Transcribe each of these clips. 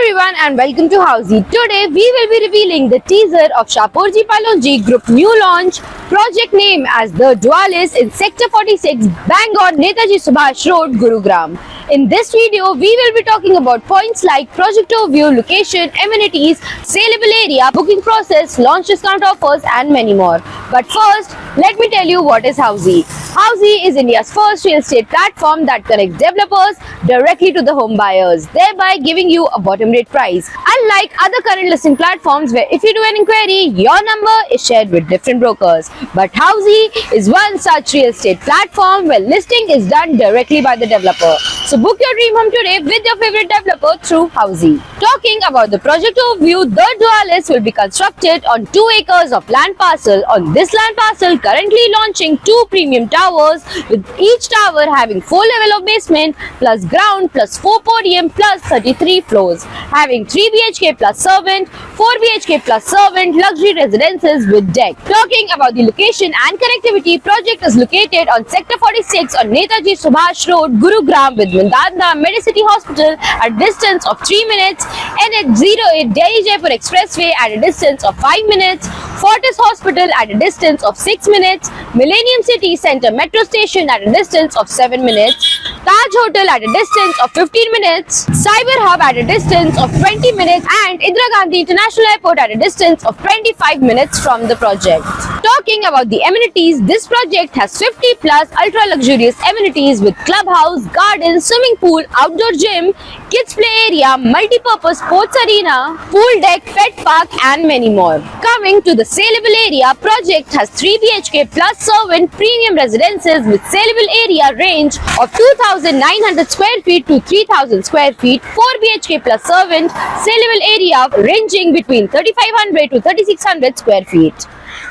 everyone and welcome to Housey. Today we will be revealing the teaser of Shapoorji Pallonji Group new launch project name as The Dualist in Sector 46, Bangor, Netaji Subhash Road, Gurugram. In this video, we will be talking about points like project overview, location, amenities, saleable area, booking process, launch discount offers and many more. But first, let me tell you what is Housey. Housey is India's first real estate platform that connects developers directly to the home buyers, thereby giving you a bottom rate price. Unlike other current listing platforms where if you do an inquiry, your number is shared with different brokers. But Housey is one such real estate platform where listing is done directly by the developer. So book your dream home today with your favorite developer through Housey. Talking about the project overview, The Dualist will be constructed on 2 acres of land parcel. On this land parcel, currently launching 2 premium towers, with each tower having 4 levels of basement plus ground plus 4 podium plus 33 floors, having 3 BHK plus servant, 4 BHK plus servant luxury residences with deck. Talking about the location and connectivity, project is located on Sector 46 on Netaji Subhash Road, Gurugram, with Mandanda Medicity Hospital at a distance of 3 minutes, NH08 Delhi Jaipur Expressway at a distance of 5 minutes, Fortis Hospital at a distance of 6 minutes, Millennium City Center Metro Station at a distance of 7 minutes, Taj Hotel at a distance of 15 minutes, Cyber Hub at a distance of 20 minutes and Indira Gandhi International Airport at a distance of 25 minutes from the project. Talking about the amenities, this project has 50 plus ultra luxurious amenities with clubhouse, garden, swimming pool, outdoor gym, kids play area, multi-purpose sports arena, pool deck, pet park and many more. Coming to the saleable area, project has 3 BHK plus servant premium residences with saleable area range of 2,900 square feet to 3,000 square feet, 4 BHK plus servant saleable area ranging between 3,500 to 3,600 square feet.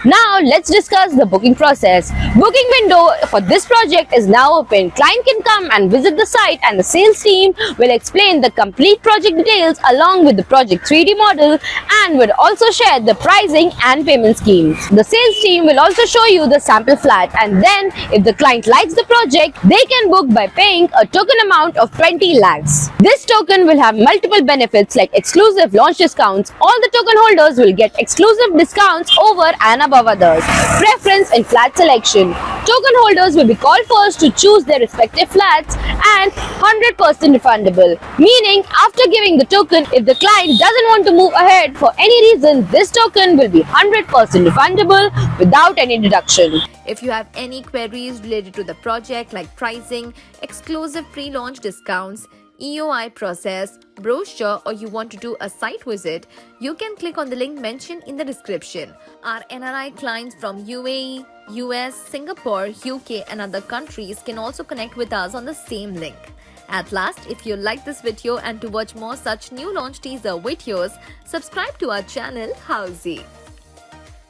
Now let's discuss the booking process. Booking window for this project is now open. Client can come and visit the site and the sales team will explain the complete project details along with the project 3D model and will also share the pricing and payment schemes. The sales team will also show you the sample flat, and then if the client likes the project, they can book by paying a token amount of 20 lakhs. This token will have multiple benefits like exclusive launch discounts. All the token holders will get exclusive discounts over and above others. Preference in flat selection. Token holders will be called first to choose their respective flats and 100% refundable. Meaning, after giving the token, if the client doesn't want to move ahead for any reason, this token will be 100% refundable without any deduction. If you have any queries related to the project like pricing, exclusive pre-launch discounts, EOI process, brochure, or you want to do a site visit, you can click on the link mentioned in the description. Our NRI clients from UAE, US, Singapore, UK and other countries can also connect with us on the same link. At last, if you like this video and to watch more such new launch teaser videos, subscribe to our channel Housey.